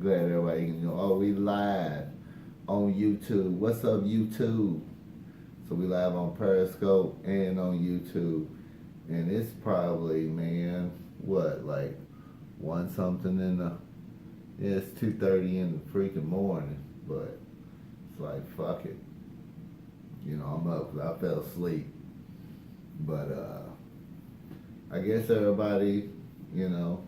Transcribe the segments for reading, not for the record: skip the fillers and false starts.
Glad everybody can know. Oh, we live on YouTube. What's up, YouTube? So we live on Periscope and on YouTube. And it's probably, man, what, like one something in the, yeah, it's 2:30 in the freaking morning. But it's like, fuck it. I'm up 'cause I fell asleep. But I guess everybody, you know,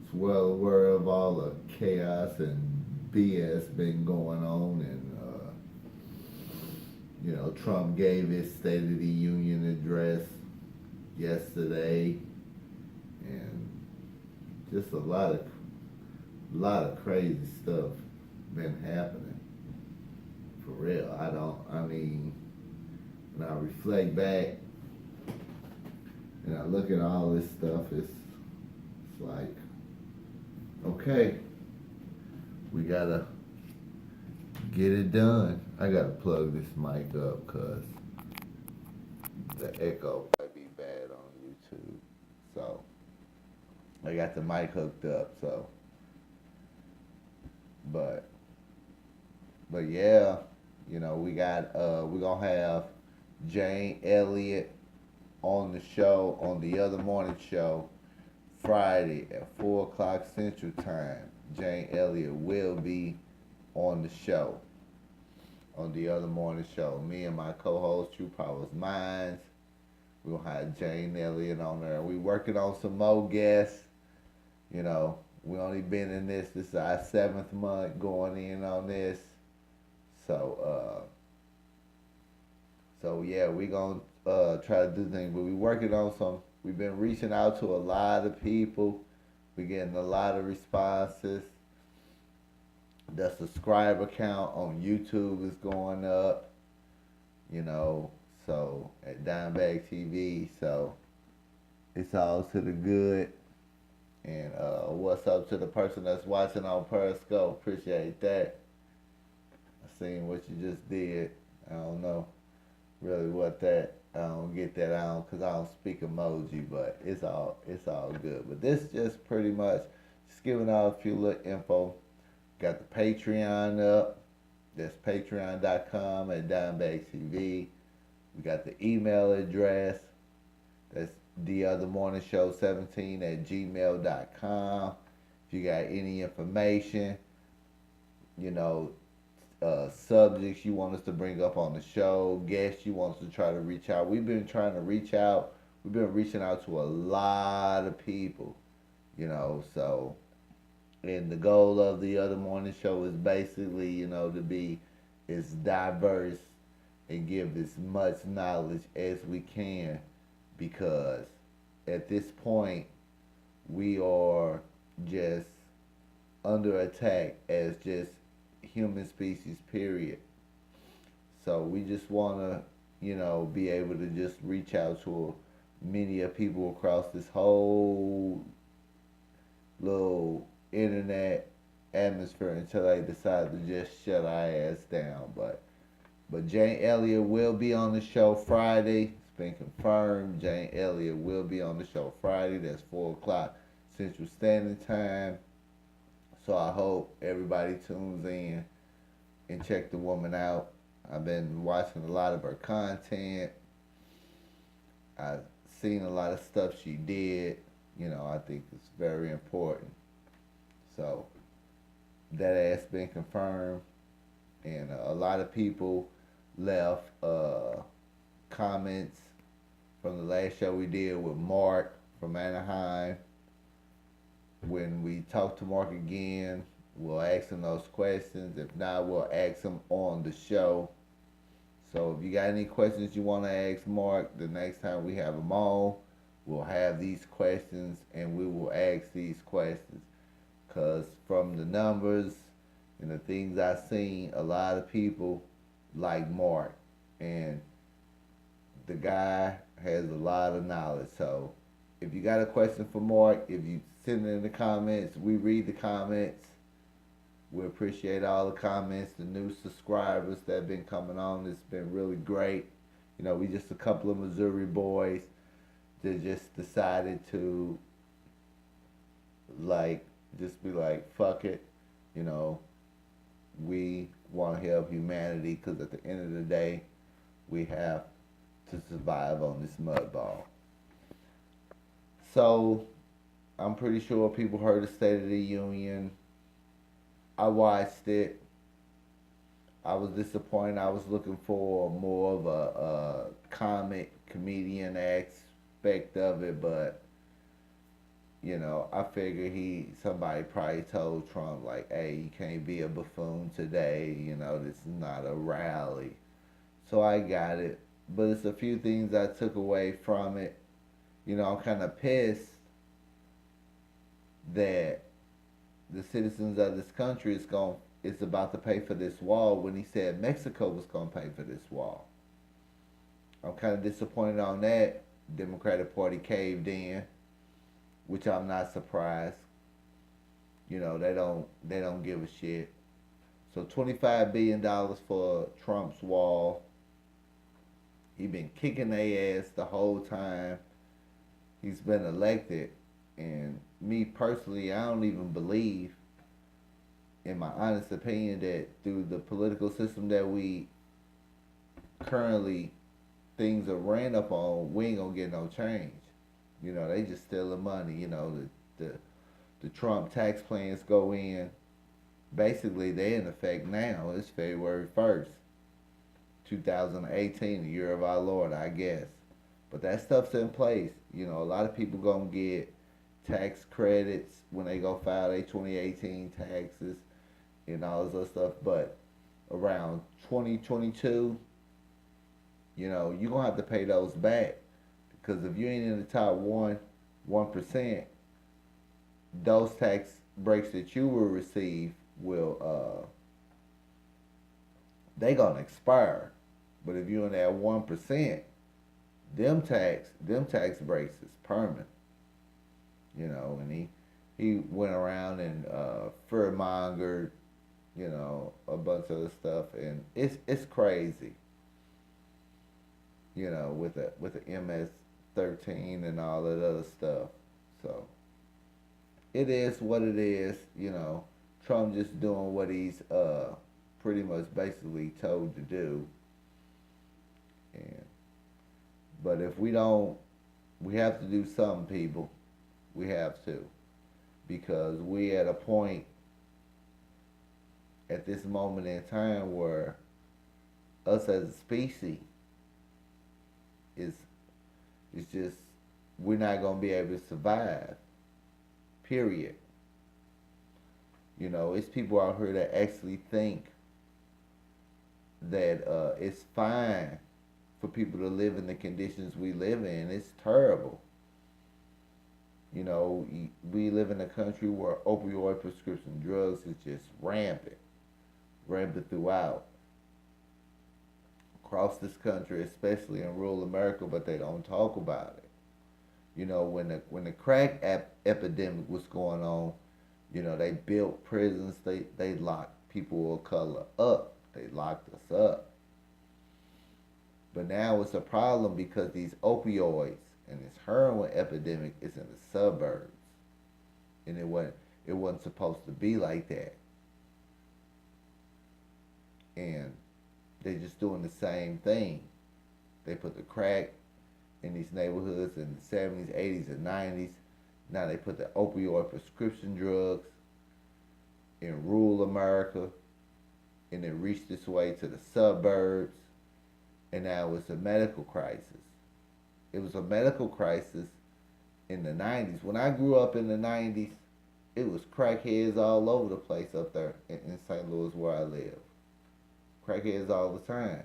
is well aware of all the chaos and BS been going on. And, Trump gave his State of the Union address yesterday. And just a lot of crazy stuff been happening. For real. I mean, when I reflect back and I look at all this stuff, it's like, okay, we gotta get it done. I gotta plug this mic up because the echo might be bad on YouTube. So I got the mic hooked up. So, but yeah, we're gonna have Jane Elliott on the show on the other morning show Friday at 4 o'clock Central Time. Jane Elliott will be on the show on the other morning show. Me and my co-host True Powers Minds. We'll have Jane Elliott on there. We working on some more guests. We only been in this. This is our 7th month going in on this. So yeah, we gonna try to do things. But we working on some. We've been reaching out to a lot of people. We getting a lot of responses. The subscriber count on YouTube is going up. So at Dimebag TV. So it's all to the good. And what's up to the person that's watching on Periscope? Appreciate that. I seen what you just did. I don't know really what that. I don't get that out because I don't speak emoji, but it's all good. But this just pretty much just giving out a few little info. Got the Patreon up. That's patreon.com at Dimebag TV. We got the email address. That's the other morning show 17 at gmail.com. If you got any information, you know, subjects you want us to bring up on the show, guests you want us to try to reach out. We've been trying to reach out. We've been reaching out to a lot of people, so and the goal of the other morning show is basically, to be as diverse and give as much knowledge as we can, because at this point we are just under attack as just human species, period. So we just want to, be able to just reach out to many of people across this whole little internet atmosphere until they decide to just shut our ass down. But Jane Elliott will be on the show Friday. It's been confirmed. Jane Elliott will be on the show Friday. That's 4 o'clock Central Standard Time. So I hope everybody tunes in and check the woman out. I've been watching a lot of her content. I've seen a lot of stuff she did. I think it's very important. So that has been confirmed. And a lot of people left comments from the last show we did with Mark from Anaheim. When we talk to Mark again, we'll ask him those questions. If not, we'll ask him on the show. So if you got any questions you want to ask Mark, the next time we have him on, we'll have these questions and we will ask these questions. Because from the numbers and the things I've seen, a lot of people like Mark. And the guy has a lot of knowledge. So if you got a question for Mark, if you send it in the comments, we read the comments. We appreciate all the comments, the new subscribers that have been coming on. It's been really great. We just a couple of Missouri boys that just decided to just be like, fuck it. You know, we want to help humanity because at the end of the day, we have to survive on this mud ball. So I'm pretty sure people heard the State of the Union. I watched it. I was disappointed. I was looking for more of a comic comedian aspect of it, but I figure somebody probably told Trump like, "Hey, you can't be a buffoon today. This is not a rally." So I got it, but it's a few things I took away from it. I'm kind of pissed that the citizens of this country is about to pay for this wall when he said Mexico was going to pay for this wall. I'm kind of disappointed on that. Democratic Party caved in, which I'm not surprised. They don't give a shit. So $25 billion for Trump's wall. He been kicking their ass the whole time he's been elected. And me personally, I don't even believe, in my honest opinion, that through the political system that we currently things are ran up on, we ain't gonna get no change. They just stealing money. The Trump tax plans go in. Basically, they in effect now. It's February 1st, 2018, the year of our Lord, I guess. But that stuff's in place. A lot of people gonna get tax credits when they go file their 2018 taxes and all this other stuff. But around 2022, you're gonna have to pay those back because if you ain't in the top 1%, those tax breaks that you will receive will they gonna expire. But if you're in that 1%, them tax breaks is permanent. And he went around and fear mongered, a bunch of other stuff, and it's crazy. With the MS-13 and all that other stuff. So it is what it is. Trump just doing what he's pretty much basically told to do. And but if we don't, we have to do something, people. We have to, because we at a point at this moment in time where us as a species is just, we're not gonna be able to survive. Period. It's people out here that actually think that it's fine for people to live in the conditions we live in. It's terrible. We live in a country where opioid prescription drugs is just rampant throughout. Across this country, especially in rural America, but they don't talk about it. When the crack epidemic was going on, they built prisons. They locked people of color up. They locked us up. But now it's a problem because these opioids and this heroin epidemic is in the suburbs, and it wasn't supposed to be like that. And they're just doing the same thing. They put the crack in these neighborhoods in the 70s, 80s, and 90s. Now they put the opioid prescription drugs in rural America, and it reached its way to the suburbs, and now it's a medical crisis. It was a medical crisis in the 90s. When I grew up in the 90s, it was crackheads all over the place up there in St. Louis where I live. Crackheads all the time.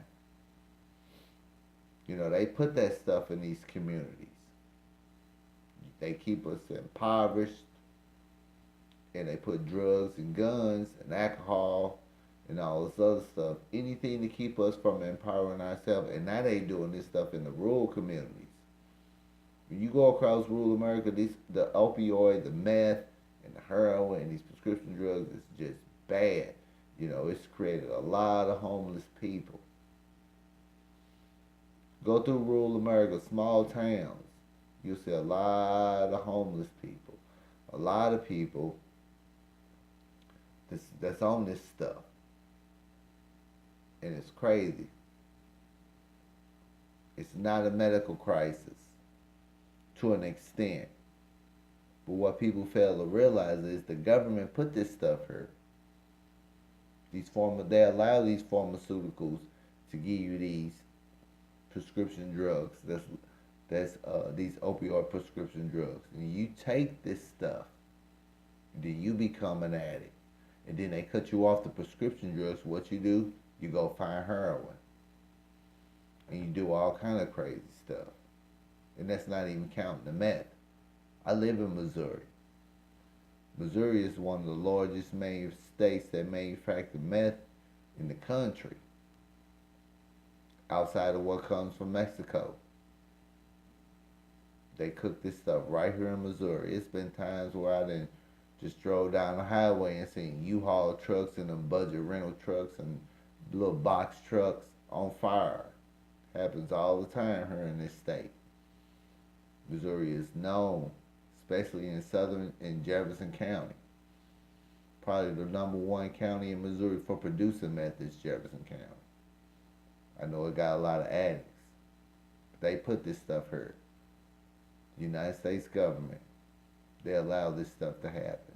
They put that stuff in these communities. They keep us impoverished, and they put drugs and guns and alcohol and all this other stuff. Anything to keep us from empowering ourselves. And now they doing this stuff in the rural communities. When you go across rural America, the opioid, the meth, and the heroin, and these prescription drugs is just bad. It's created a lot of homeless people. Go through rural America, small towns, you'll see a lot of homeless people. A lot of people that's on this stuff, and it's crazy. It's not a medical crisis to an extent, but what people fail to realize is the government put this stuff here. They allow these pharmaceuticals to give you these prescription drugs. That's these opioid prescription drugs, and you take this stuff, then you become an addict, and then they cut you off the prescription drugs. What you do? You go find heroin, and you do all kind of crazy stuff, and that's not even counting the meth. I live in Missouri. Missouri is one of the largest states that manufacture meth in the country, outside of what comes from Mexico. They cook this stuff right here in Missouri. It's been times where I done just drove down the highway and seen U-Haul trucks and them budget rental trucks and little box trucks on fire. Happens all the time here in this state. Missouri is known, especially in Jefferson County. Probably the number one county in Missouri for producing meth is Jefferson County. I know it got a lot of addicts, but they put this stuff here. The United States government, they allow this stuff to happen.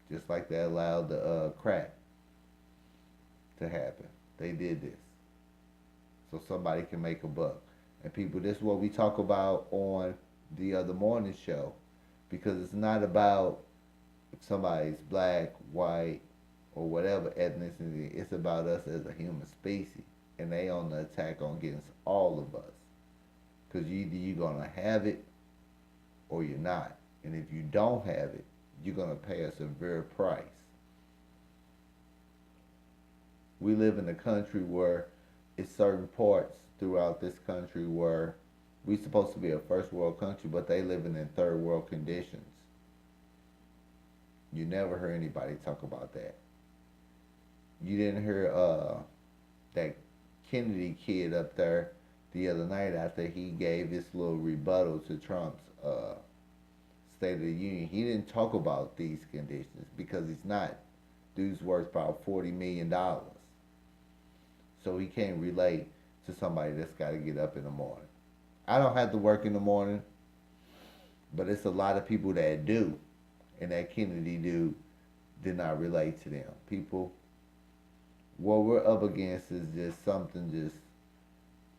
Just like they allowed the crack to happen. They did this. So somebody can make a buck. And people, this is what we talk about on the other morning show. Because it's not about if somebody's black, white, or whatever ethnicity. It's about us as a human species. And they on the attack against all of us. Because either you're going to have it or you're not. And if you don't have it, you're going to pay a severe price. We live in a country where it's certain parts throughout this country where we're supposed to be a first world country, but they living in third world conditions. You never hear anybody talk about that. You didn't hear that Kennedy kid up there the other night after he gave his little rebuttal to Trump's State of the Union. He didn't talk about these conditions because he's not. Dude's worth about $40 million. So he can't relate to somebody that's got to get up in the morning. I don't have to work in the morning, but it's a lot of people that do. And that Kennedy dude did not relate to them. People, what we're up against is just something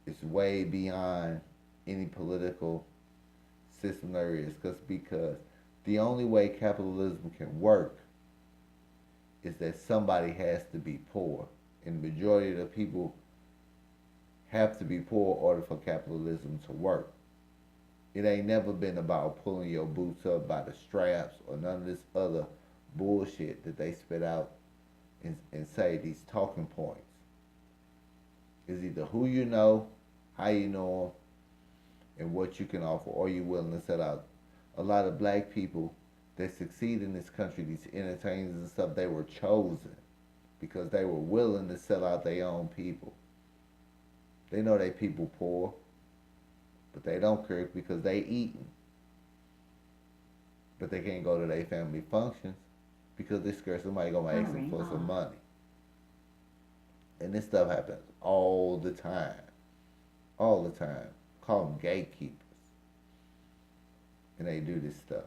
it's way beyond any political system there is. Because the only way capitalism can work is that somebody has to be poor. And the majority of the people have to be poor in order for capitalism to work. It ain't never been about pulling your boots up by the straps or none of this other bullshit that they spit out and say these talking points. It's either who you know, how you know them, and what you can offer, or you're willing to sell out. A lot of black people that succeed in this country, these entertainers and stuff, they were chosen because they were willing to sell out their own people. They know they people poor, but they don't care because they eating. But they can't go to their family functions because they're scared somebody gonna ask them for some money. And this stuff happens all the time. All the time. Call them gatekeepers. And they do this stuff.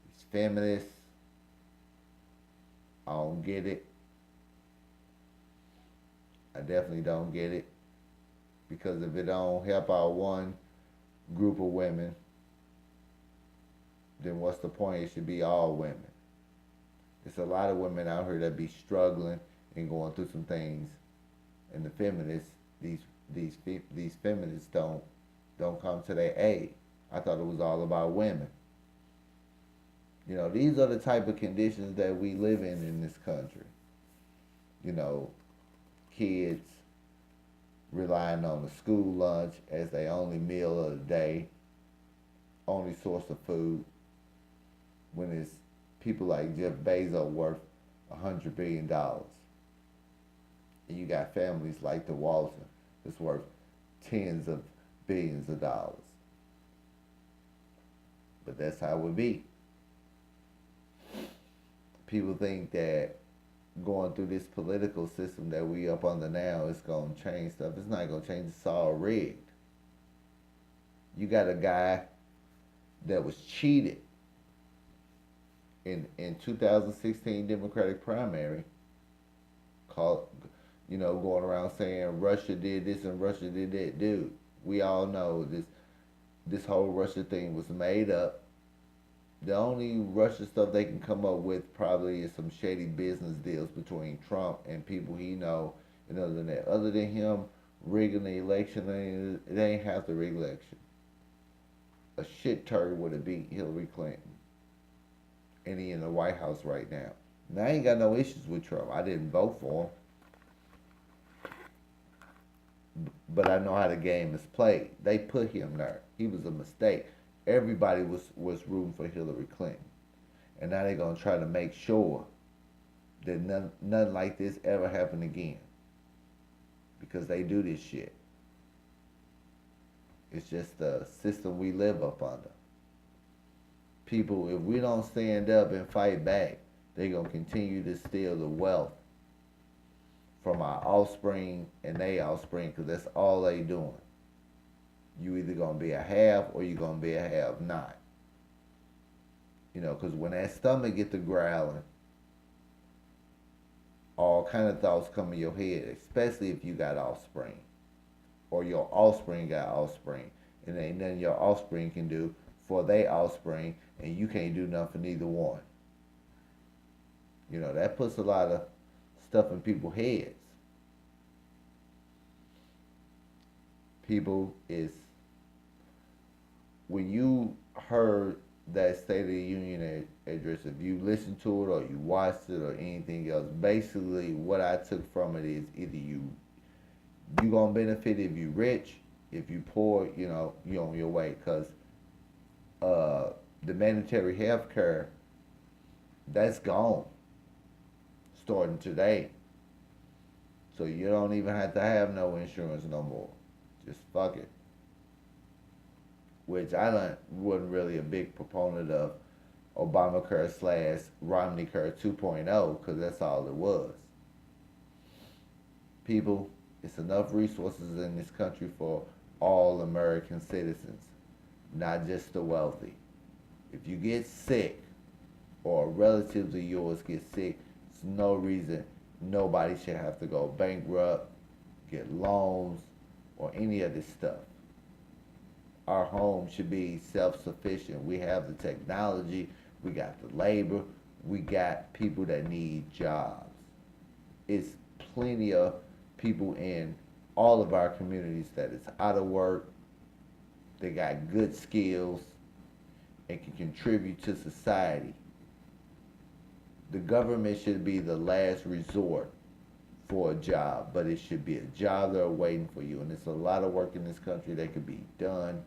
These feminists, I don't get it. I definitely don't get it. Because if it don't help out one group of women, then what's the point? It should be all women. There's a lot of women out here that be struggling and going through some things, and the feminists, these feminists don't come to their aid. I thought it was all about women. You know, these are the type of conditions that we live in this country. You know, kids relying on the school lunch as their only meal of the day, only source of food, when it's people like Jeff Bezos worth $100 billion. And you got families like the Walton that's worth tens of billions of dollars. But that's how it would be. people think that going through this political system that we up under now is gonna change stuff. It's not gonna change. It's all rigged. You got a guy that was cheated in 2016 Democratic primary, called, going around saying Russia did this and Russia did that. Dude, we all know this whole Russia thing was made up. The only Russia stuff they can come up with probably is some shady business deals between Trump and people he know. And other than that, other than him rigging the election, they ain't have to rig election. A shit turd would have beat Hillary Clinton, and he in the White House right now. Now I ain't got no issues with Trump. I didn't vote for him, but I know how the game is played. They put him there. He was a mistake. Everybody was rooting for Hillary Clinton, and now they're gonna try to make sure that nothing like this ever happen again, because they do this shit. It's just the system we live up under. People, if we don't stand up and fight back, they're gonna continue to steal the wealth from our offspring and their offspring, because that's all they doing. You either gonna be a have or you gonna be a have not. Because when that stomach get to growling, all kind of thoughts come in your head, especially if you got offspring or your offspring got offspring, and ain't nothing your offspring can do for their offspring, and you can't do nothing for neither one. That puts a lot of stuff in people's heads. People is, when you heard that State of the Union address, if you listened to it or you watched it or anything else, basically what I took from it is either you gonna benefit if you rich, if you poor, you on your way, because the mandatory health care, that's gone starting today. So you don't even have to have no insurance no more. Just fuck it. Which I wasn't really a big proponent of Obamacare / Romneycare 2.0, because that's all it was. People, it's enough resources in this country for all American citizens, not just the wealthy. If you get sick or relatives of yours get sick, there's no reason nobody should have to go bankrupt, get loans, or any of this stuff. Our home should be self-sufficient. We have the technology, we got the labor, we got people that need jobs. It's plenty of people in all of our communities that is out of work, they got good skills, and can contribute to society. The government should be the last resort for a job, but it should be a job they're waiting for you. And there's a lot of work in this country that could be done.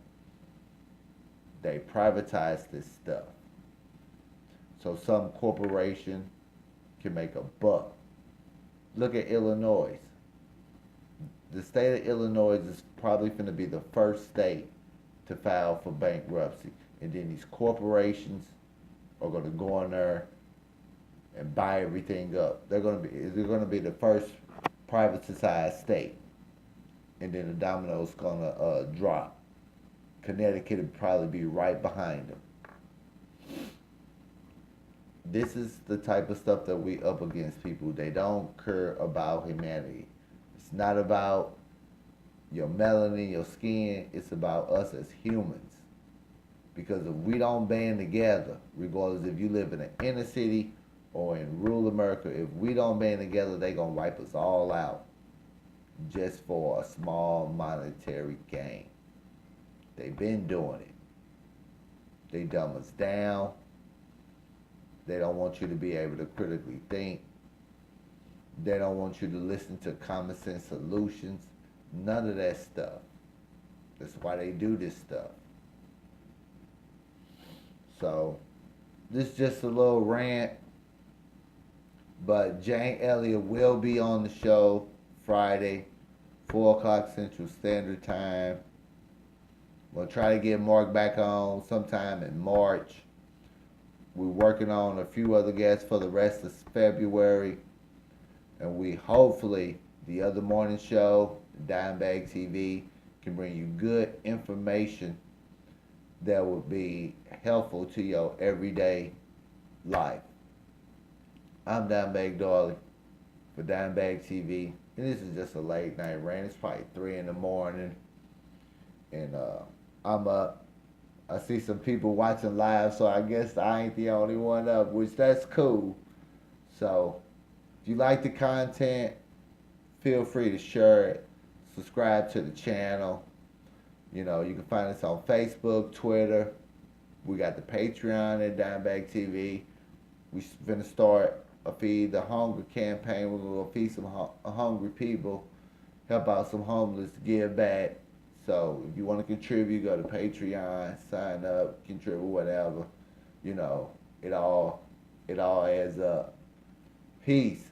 They privatize this stuff, so some corporation can make a buck. Look at Illinois. The state of Illinois is probably going to be the first state to file for bankruptcy, and then these corporations are going to go in there and buy everything up. They're going to be the first privatized state, and then the domino's going to drop. Connecticut would probably be right behind them. This is the type of stuff that we up against, people. They don't care about humanity. It's not about your melanin, your skin. It's about us as humans. Because if we don't band together, regardless if you live in an inner city or in rural America, if we don't band together, they gonna wipe us all out just for a small monetary gain. They've been doing it. They dumb us down. They don't want you to be able to critically think. They don't want you to listen to common sense solutions. None of that stuff. That's why they do this stuff. So, this is just a little rant. But Jane Elliott will be on the show Friday, 4 o'clock Central Standard Time. We'll try to get Mark back on sometime in March. We're working on a few other guests for the rest of February, and we hopefully the other morning show, Dimebag TV, can bring you good information that will be helpful to your everyday life. I'm Dimebag Darley for Dimebag TV, and this is just a late night rant. It's probably 3 in the morning, and I'm up. I see some people watching live, so I guess I ain't the only one up, which that's cool. So if you like the content, feel free to share it. Subscribe to the channel. You know, you can find us on Facebook, Twitter. We got the Patreon at Dimebag TV. We finna start a Feed the Hunger campaign. We're gonna feed some hungry people, help out some homeless, give back. So if you want to contribute, go to Patreon, sign up, contribute, whatever. You know, it all adds up. Peace.